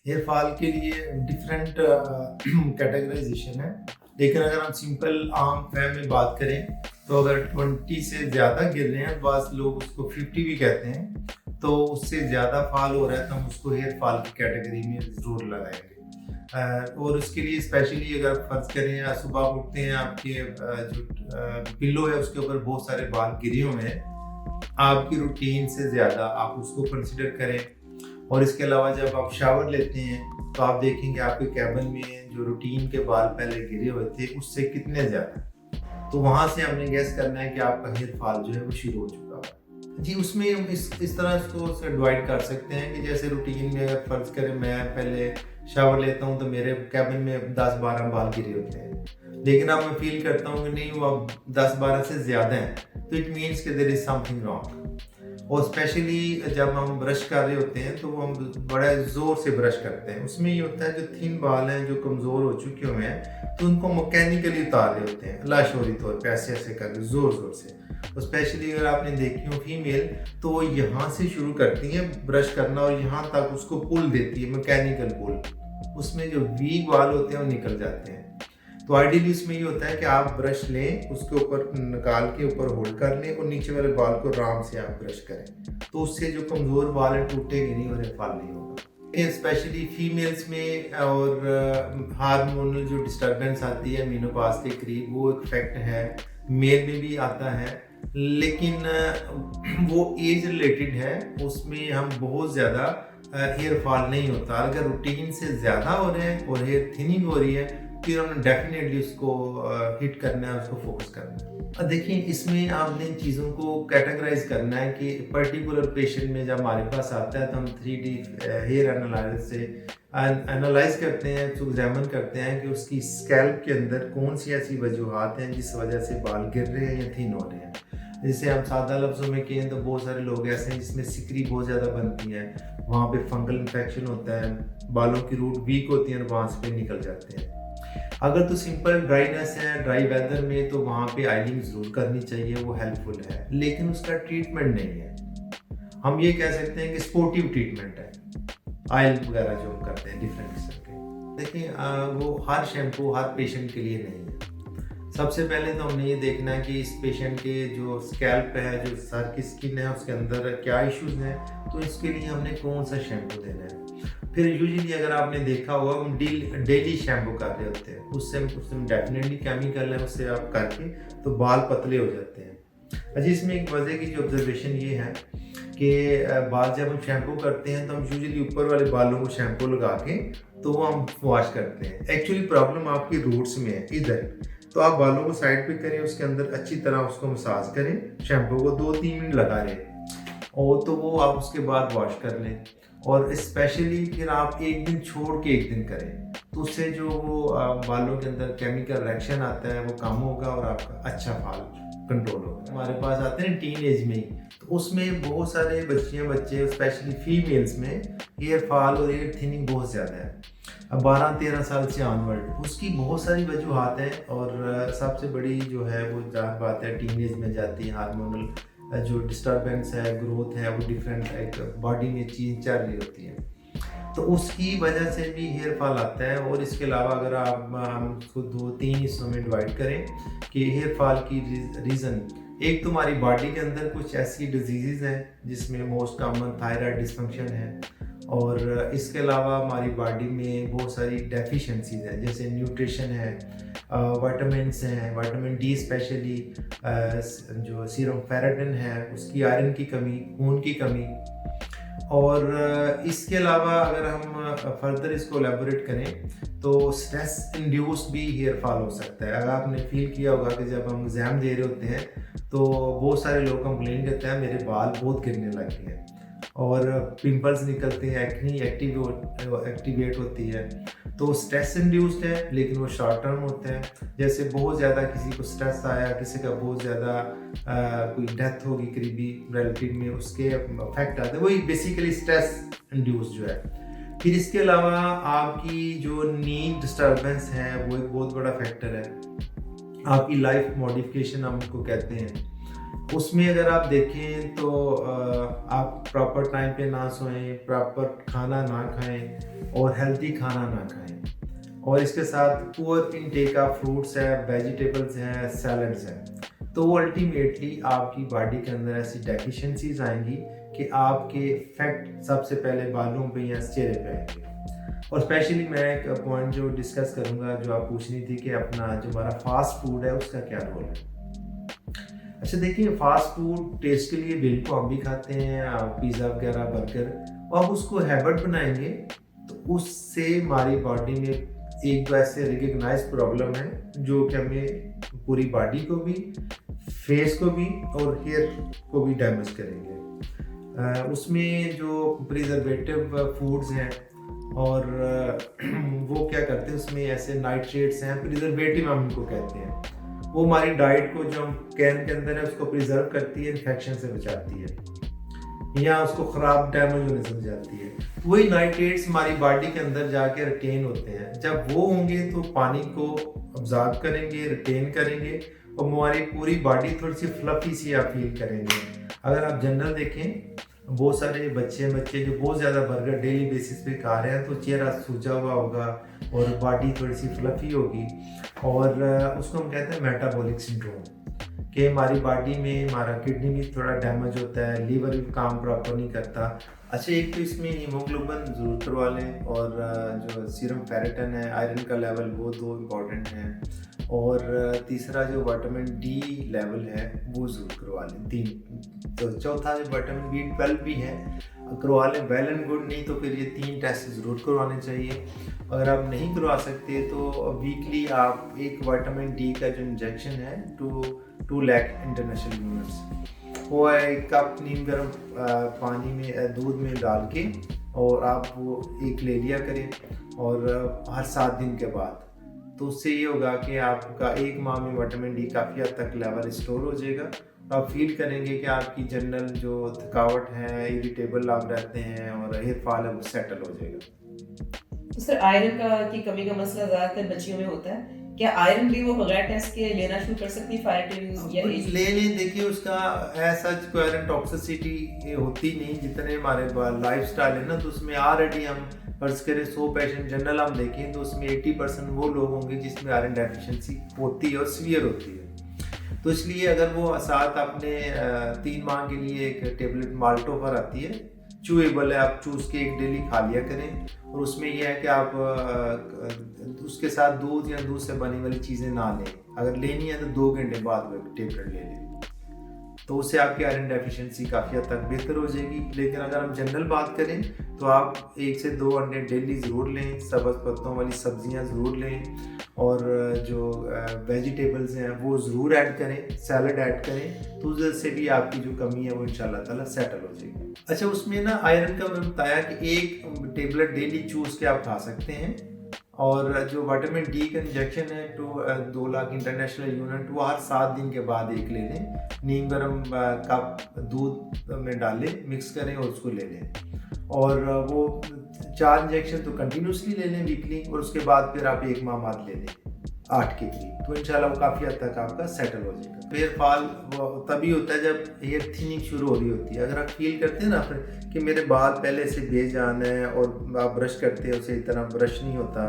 Hair fall के लिए different categorisation है, लेकिन अगर हम सिंपल आम फैम में बात करें तो अगर 20 से ज़्यादा गिर रहे हैं, बास लोग उसको 50 भी कहते हैं, तो उससे ज़्यादा फॉल हो रहा है तो हम उसको हेयर फॉल की कैटेगरी में ज़रूर लगाएंगे। और उसके लिए स्पेशली अगर फर्ज करें सुबह उठते हैं, आपके जो पिल्लो है उसके ऊपर बहुत सारे बाल गिरे हुए हैं, आपकी रूटीन से ज़्यादा आप उसको कंसिडर करें। और इसके अलावा जब आप शावर लेते हैं तो आप देखेंगे आपके कैबिन में जो रूटीन के बाल पहले गिरे हुए थे उससे कितने ज़्यादा, तो वहाँ से हमने गैस करना है कि आपका हेयर फॉल जो है वो शुरू हो चुका है जी। उसमें हम इस तरह इसको डिवाइड कर सकते हैं कि जैसे रूटीन में अगर फर्ज करें मैं पहले शावर लेता हूँ तो मेरे कैबिन में 10-12 बाल गिरे होते हैं, लेकिन अब मैं फील करता हूँ कि नहीं वो अब 10-12 से ज़्यादा हैं, तो इट मीन्स कि देयर इज़ समथिंग रॉन्ग। और स्पेशली जब हम ब्रश कर रहे होते हैं तो हम बड़ा ज़ोर से ब्रश करते हैं, उसमें ये होता है जो थिन बाल हैं जो कमज़ोर हो चुके हुए हैं तो उनको मैकेनिकली उतार रहे होते हैं लाशोरी तौर पे, ऐसे ऐसे कर ज़ोर ज़ोर से। तो स्पेशली अगर आपने देखी हो फीमेल तो वो यहाँ से शुरू करती हैं ब्रश करना और यहाँ तक उसको पुल देती है, मैकेनिकल पुल, उसमें जो वीक बाल होते हैं वो निकल जाते हैं। तो आइडियली इसमें ये होता है कि आप ब्रश लें, उसके ऊपर निकाल के ऊपर होल्ड कर लें और नीचे वाले बाल को आराम से आप ब्रश करें, तो उससे जो कमज़ोर बाल है टूटेंगे नहीं और फॉल नहीं होगा। स्पेशली फीमेल्स में और हार्मोनल जो डिस्टर्बेंस आती है मेनोपॉज के करीब, वो एक फैक्ट है, मेल में भी आता है, लेकिन वो एज रिलेटेड है, उसमें हम बहुत ज़्यादा हेयर फॉल नहीं होता। अगर रूटीन से ज़्यादा हो रहे हैं और हेयर थिनिंग हो रही है फिर हमने डेफिनेटली उसको हिट करना है, उसको फोकस करना है। देखिए इसमें आपने इन चीज़ों को कैटेगराइज करना है कि पर्टिकुलर पेशेंट में जब हमारे पास आता है तो हम 3D हेयर एनालिसिस से एनालाइज करते हैं, तो एग्जामिन करते हैं कि उसकी स्कैल्प के अंदर कौन सी ऐसी वजूहत हैं जिस वजह से बाल गिर रहे हैं या थिन हो रहे हैं। जैसे हम सादा लफ्ज़ों में कहें तो बहुत सारे लोग ऐसे हैं जिसमें सिकरी बहुत ज़्यादा बनती है, वहाँ पे फंगल इन्फेक्शन होता है, बालों की रूट वीक होती है और वहाँ से निकल जाते हैं। अगर तो सिंपल ड्राइनेस है ड्राई वेदर में तो वहाँ पे आयलिंग ज़रूर करनी चाहिए, वो हेल्पफुल है, लेकिन उसका ट्रीटमेंट नहीं है। हम ये कह सकते हैं कि स्पोर्टिव ट्रीटमेंट है, ऑयल वगैरह जो हम करते हैं डिफरेंट किस्म के। देखिए वो हर शैम्पू हर पेशेंट के लिए नहीं है। सबसे पहले तो हमने ये देखना है कि इस पेशेंट के जो स्कैल्प है, जो सर की स्किन है, उसके अंदर क्या इश्यूज हैं, तो इसके लिए हमने कौन सा शैम्पू देना है। फिर यूजुअली अगर आपने देखा होगा हम डेली शैम्पू कर रहे होते हैं, उससे डेफिनेटली केमिकल है, उससे आप करके तो बाल पतले हो जाते हैं। अच्छा, इसमें एक मज़े की जो ऑब्जर्वेशन ये है कि बाल जब हम शैम्पू करते हैं तो हम यूजुअली ऊपर वाले बालों को शैम्पू लगा के तो वो हम वॉश करते हैं। एक्चुअली प्रॉब्लम आपकी रूट्स में है इधर, तो आप बालों को साइड पे करें, उसके अंदर अच्छी तरह उसको मसाज करें, शैम्पू को 2-3 मिनट लगा लें और तो वो आप उसके बाद वॉश कर लें। और स्पेशली फिर आप एक दिन छोड़ के एक दिन करें, तो उससे जो वो बालों के अंदर केमिकल रिएक्शन आता है वो कम होगा और आपका अच्छा बाल कंट्रोल होगा। हमारे पास आते हैं टीन एज में ही, तो उसमें बहुत सारे बच्चे स्पेशली फीमेल्स में हेयर फॉल और हेयर थिनिंग बहुत ज़्यादा है। अब 12-13 साल से ऑनवर्ड उसकी बहुत सारी वजूहत हैं और सबसे बड़ी जो है वो जाहिर बात है टीन एज में जाती है, हार्मोनल जो डिस्टर्बेंस है, ग्रोथ है, वो डिफरेंट एक बॉडी में चेंज चल रही होती है, तो उसकी वजह से भी हेयर फॉल आता है। और इसके अलावा अगर आप उसको 2-3 हिस्सों में डिवाइड करें कि हेयर फॉल की रीज़न, एक तो हमारी बॉडी के अंदर कुछ ऐसी डिजीज़ हैं जिसमें मोस्ट कॉमन थायराइड डिसफंक्शन है, और इसके अलावा हमारी बॉडी में बहुत सारी डेफिशिएंसीज हैं, जैसे न्यूट्रिशन है, विटामिन्स हैं, विटामिन डी स्पेशली, जो सीरम फेरेटिन है उसकी, आयरन की कमी, खून की कमी। और इसके अलावा अगर हम फर्दर इसको एलेबोरेट करें तो स्ट्रेस इंड्यूस्ड भी हेयर फॉल हो सकता है। अगर आपने फील किया होगा कि जब हम एग्ज़ाम दे रहे होते हैं तो बहुत सारे लोग कंप्लेन करते हैं मेरे बाल बहुत गिरने लगे हैं और पिंपल्स निकलते हैं, एक्नी एक्टिवेट होती है, तो स्ट्रेस इंड्यूस्ड है लेकिन वो शॉर्ट टर्म होते हैं। जैसे बहुत ज़्यादा किसी को स्ट्रेस आया, किसी का बहुत ज़्यादा कोई डेथ होगी करीबी रिलेटिव में, उसके इफेक्ट आते हैं, वही बेसिकली स्ट्रेस इंड्यूस्ड जो है। फिर इसके अलावा आपकी जो नींद डिस्टर्बेंस है वो एक बहुत बड़ा फैक्टर है। आपकी लाइफ मॉडिफिकेशन हम उसको कहते हैं, उसमें अगर आप देखें तो आप प्रॉपर टाइम पे ना सोएं, प्रॉपर खाना ना खाएं और हेल्दी खाना ना खाएं, और इसके साथ पुअर इनटेक ऑफ फ्रूट्स है, वेजिटेबल्स हैं, सैलड्स हैं, तो अल्टीमेटली आपकी बॉडी के अंदर ऐसी डेफिशिएंसीज आएंगी कि आपके इफेक्ट सबसे पहले बालों पे या चेहरे पे आएंगे। और स्पेशली मैं एक पॉइंट जो डिस्कस करूंगा, जो आप पूछ रही थी कि अपना जो हमारा फास्ट फूड है उसका क्या रोल है। अच्छा देखिए, फास्ट फूड टेस्ट के लिए बिल्कुल हम भी खाते हैं, पिज़्ज़ा वगैरह, बर्गर, और आप उसको हैबिट बनाएंगे तो उससे हमारी बॉडी में एक तो ऐसे रिकग्नाइज प्रॉब्लम है जो कि हमें पूरी बॉडी को भी, फेस को भी और हेयर को भी डैमेज करेंगे। उसमें जो प्रिजर्वेटिव फूड्स हैं और वो क्या करते हैं, उसमें ऐसे नाइट्रेट्स हैं, प्रिजर्वेटिव हम इनको कहते हैं, वो हमारी डाइट को जो हम कैन के अंदर है उसको प्रिजर्व करती है, इन्फेक्शन से बचाती है या उसको ख़राब डैमेज होने से बचाती है। वही नाइट्रेट्स हमारी बॉडी के अंदर जाके रिटेन होते हैं, जब वो होंगे तो पानी को ऑब्जॉर्ब करेंगे, रिटेन करेंगे और हमारी पूरी बॉडी थोड़ी सी फ्लफी सी आप फील करेंगे। अगर आप जनरल देखें, बहुत सारे बच्चे जो बहुत ज़्यादा बर्गर डेली बेसिस पे खा रहे हैं तो चेहरा सूजा हुआ होगा और बॉडी थोड़ी सी फ्लफी होगी, और उसको हम कहते हैं मेटाबॉलिक सिंड्रोम, कि हमारी बॉडी में हमारा किडनी भी थोड़ा डैमेज होता है, लीवर भी काम प्रॉपर नहीं करता। अच्छा, एक तो इसमें हीमोग्लोबिन ज़रूर करवा लें, और जो सीरम फेरेटिन है, आयरन का लेवल, वो दो इम्पॉर्टेंट हैं, और तीसरा जो विटामिन डी लेवल है वो ज़रूर करवा लें, 3। तो चौथा जो विटामिन B12 भी है करवा लें, वेल एंड गुड, नहीं तो फिर ये 3 टेस्ट ज़रूर करवाने चाहिए। अगर आप नहीं करवा सकते तो वीकली आप एक विटामिन डी का जो इंजेक्शन है 2 लाख इंटरनेशनल यूनिट्स, वो एक कप नीम गर्म पानी में, दूध में डाल के, और आप वो एक ले लिया करें, और हर 7 दिन के बाद, तो उससे ये होगा कि आपका 1 माह में विटामिन डी काफ़ी हद तक लेवल स्टोर हो जाएगा। आप फील करेंगे कि आपकी जनरल जो थकावट है, इरिटेबल आप रहते हैं और हेयर फॉल है वो सेटल हो जाएगा। तो सर, आयरन की कमी का मसला ज़्यादातर बच्चियों में होता है, क्या आयरन भी वो बगैर टेस्ट के लेना शुरू कर सकती है 5 या एज? ले लें, देखिए उसका ऐसा कोई आयरन टॉक्सिसिटी होती नहीं, जितने हमारे लाइफ स्टाइल है ना, तो उसमें ऑलरेडी हम फर्ज करें 100 पेशेंट जनरल हम देखें तो उसमें 80% वो लोग होंगे जिसमें आयरन डेफिशिएंसी होती है और सीवियर होती है। तो इसलिए अगर वो साथ अपने 3 माह के लिए एक टेबलेट माल्टोफर आती है, चूएबल है, आप चूस के एक डेली खा लिया करें, और उसमें यह है कि आप उसके साथ दूध या दूध से बनी वाली चीज़ें ना लें, अगर लेनी है तो 2 घंटे बाद वो टेबलेट ले लें, तो उससे आपकी आयरन डेफिशिएंसी काफ़ी हद तक बेहतर हो जाएगी। लेकिन अगर हम जनरल बात करें तो आप 1 से 2 अंडे डेली ज़रूर लें, सब्ज़ पत्तों वाली सब्जियां ज़रूर लें, और जो वेजिटेबल्स हैं वो ज़रूर ऐड करें, सैलड ऐड करें, तो उससे भी आपकी जो कमी है वो इंशाल्लाह ताला सेटल हो जाएगी। अच्छा, उसमें ना आयरन का मैंने बताया कि एक टेबलेट डेली चूज़ के आप खा सकते हैं, और जो विटामिन डी का इंजेक्शन है 2 लाख इंटरनेशनल यूनिट, वो हर 7 दिन के बाद एक ले लें, नीम गर्म कप दूध में डालें, मिक्स करें और उसको ले लें, और वो 4 इंजेक्शन तो कंटिन्यूसली ले लें वीकली, और उसके बाद फिर आप 1 माह बाद ले लें 8 के करीब, तो इंशाल्लाह वो काफ़ी हद तक आपका सेटल हो जाएगा। हेयर फॉल तभी होता है जब हेयर थिनिंग शुरू हो रही होती है। अगर आप फील करते हैं ना फिर कि मेरे बाल पहले से बेजान है, और आप ब्रश करते हैं उसे इतना ब्रश नहीं होता,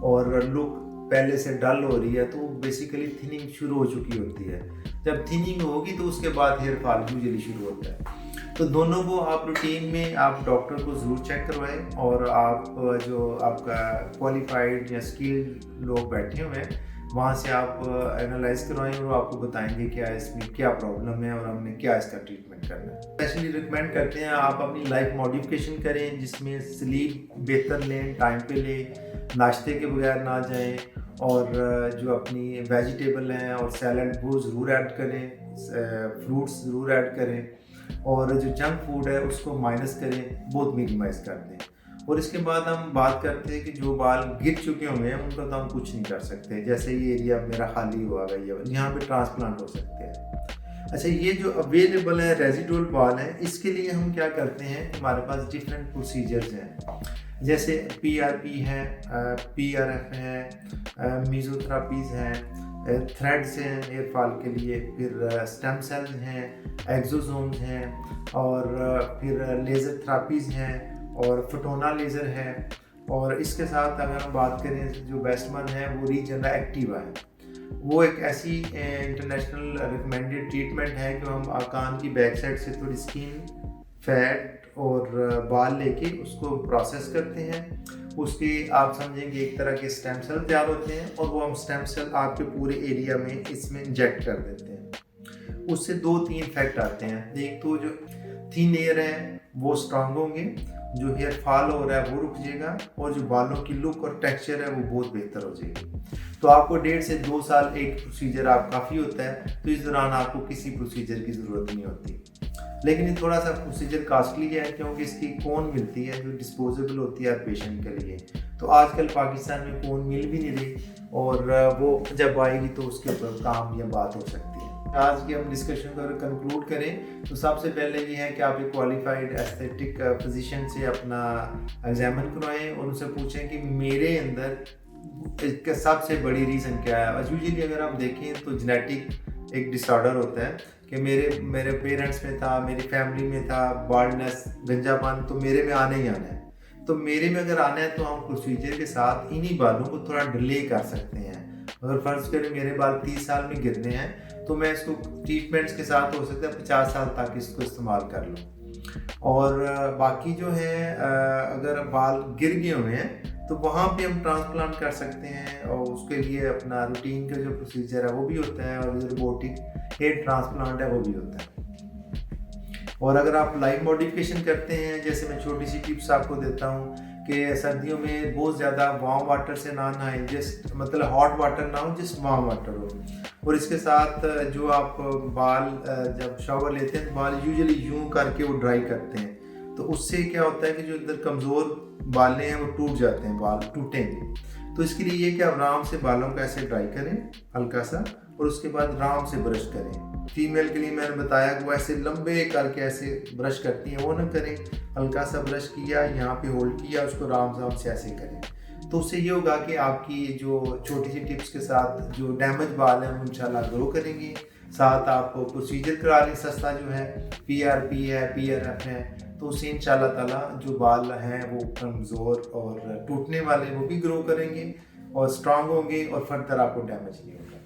और लुक पहले से डल हो रही है, तो बेसिकली थिनिंग शुरू हो चुकी होती है। जब थिनिंग होगी तो उसके बाद हेयर फॉल यूजुअली शुरू होता है। तो दोनों को आप रूटीन में आप डॉक्टर को ज़रूर चेक करवाएं, और आप जो आपका क्वालिफाइड या स्किल्ड लोग बैठे हुए हैं वहाँ से आप एनालाइज करवाएं, और वो आपको बताएंगे क्या इसमें क्या प्रॉब्लम है और हमने क्या इसका ट्रीटमेंट करना है। स्पेशली रिकमेंड करते हैं आप अपनी लाइफ मॉडिफिकेशन करें, जिसमें स्लीप बेहतर लें, टाइम पे लें, नाश्ते के बगैर ना जाएं, और जो अपनी वेजिटेबल हैं और सैलड वो ज़रूर ऐड करें, फ्रूट्स ज़रूर ऐड करें, और जो जंक फूड है उसको माइनस करें, बहुत मिनिमाइज कर दें। और इसके बाद हम बात करते हैं कि जो बाल गिर चुके हुए हैं उनका तो हम कुछ नहीं कर सकते, जैसे ये एरिया मेरा खाली हुआ है, यहाँ पे ट्रांसप्लांट हो सकते हैं। अच्छा, ये जो अवेलेबल है रेजिडुअल बाल है, इसके लिए हम क्या करते हैं, हमारे पास डिफरेंट प्रोसीजर्स हैं। जैसे PRP है, PRF है, मीज़ोथेरापीज़ हैं, थ्रेड्स हैं हेयर फॉल के लिए, फिर स्टेम सेल्स हैं, एक्सोसोम्स हैं, और फिर लेज़र थेरापीज़ हैं, और फोटोना लेज़र है। और इसके साथ अगर हम बात करें जो बेस्ट वन है वो रीजनरा एक्टिवा है। वो एक ऐसी इंटरनेशनल रिकमेंडेड ट्रीटमेंट है कि हम कान की बैक साइड से थोड़ी स्किन, फैट और बाल लेके उसको प्रोसेस करते हैं। उसके आप समझेंगे एक तरह के स्टेम सेल तैयार होते हैं, और वो हम स्टेम सेल आपके पूरे एरिया में इसमें इंजेक्ट कर देते हैं। उससे 2-3 इफेक्ट आते हैं। एक तो जो थिन एयर है वो स्ट्रांग होंगे, जो हेयर फॉल हो रहा है वो रुक जाएगा, और जो बालों की लुक और टेक्सचर है वो बहुत बेहतर हो जाएगी। तो आपको 1.5 से 2 साल एक प्रोसीजर आप काफ़ी होता है, तो इस दौरान आपको किसी प्रोसीजर की ज़रूरत नहीं होती। लेकिन ये थोड़ा सा प्रोसीजर कास्टली है, क्योंकि इसकी कोन मिलती है जो डिस्पोजेबल होती है पेशेंट के लिए। तो आजकल पाकिस्तान में कोन मिल भी नहीं रही, और वो जब आएगी तो उसके ऊपर काम या बात हो सकती है। आज की हम डिस्कशन को अगर कंक्लूड करें तो सबसे पहले ये है कि आप एक क्वालिफाइड एस्थेटिक फिजिशियन से अपना एग्जामिन करवाएं, और उनसे पूछें कि मेरे अंदर इसका सबसे बड़ी रीज़न क्या है। यूजुअली अगर आप देखें तो जेनेटिक एक डिसऑर्डर होता है कि मेरे पेरेंट्स में था, मेरी फैमिली में था बाल्डनेस, गंजापन, तो मेरे में आने ही आना है। तो मेरे में अगर आना है तो हम प्रोसीजर के साथ इन्हीं बालों को थोड़ा डिले कर सकते हैं। अगर फर्ज करें मेरे बाल 30 साल में गिरने हैं, तो मैं इसको ट्रीटमेंट्स के साथ हो सकता है 50 साल तक इसको इस्तेमाल कर लूँ। और बाकी जो है अगर बाल गिर गए हुए हैं तो वहाँ पे हम ट्रांसप्लांट कर सकते हैं, और उसके लिए अपना रूटीन का जो प्रोसीजर है वो भी होता है, और जो रोबोटिक हेयर ट्रांसप्लांट है वो भी होता है। और अगर आप लाइफ मॉडिफिकेशन करते हैं, जैसे मैं छोटी सी टिप्स आपको देता हूँ कि सर्दियों में बहुत ज़्यादा वार्म वाटर से ना नहाएं, जस्ट मतलब हॉट वाटर ना हो, जस्ट वार्म वाटर हो। और इसके साथ जो आप बाल जब शावर लेते हैं तो बाल यूजुअली यूं करके वो ड्राई करते हैं, तो उससे क्या होता है कि जो इधर कमज़ोर बालें हैं वो टूट जाते हैं, बाल टूटेंगे। तो इसके लिए ये कि आप आराम से बालों को ऐसे ड्राई करें हल्का सा, और उसके बाद आराम से ब्रश करें। फीमेल के लिए मैंने बताया कि वो ऐसे लंबे करके ऐसे ब्रश करती हैं, वो ना करें। हल्का सा ब्रश किया, यहाँ पे होल्ड किया, उसको आराम से ऐसे करें। तो उससे ये होगा कि आपकी जो छोटी सी टिप्स के साथ जो डैमेज बाल हैं वो इंशाल्लाह ग्रो करेंगे। साथ आप प्रोसीजर करा लें सस्ता जो है, PRP है, PRF है, तो उससे इंशाल्लाह ताला जो बाल हैं वो कमज़ोर और टूटने वाले वो भी ग्रो करेंगे और स्ट्रांग होंगे, और फर्दर आपको डैमेज नहीं होगा।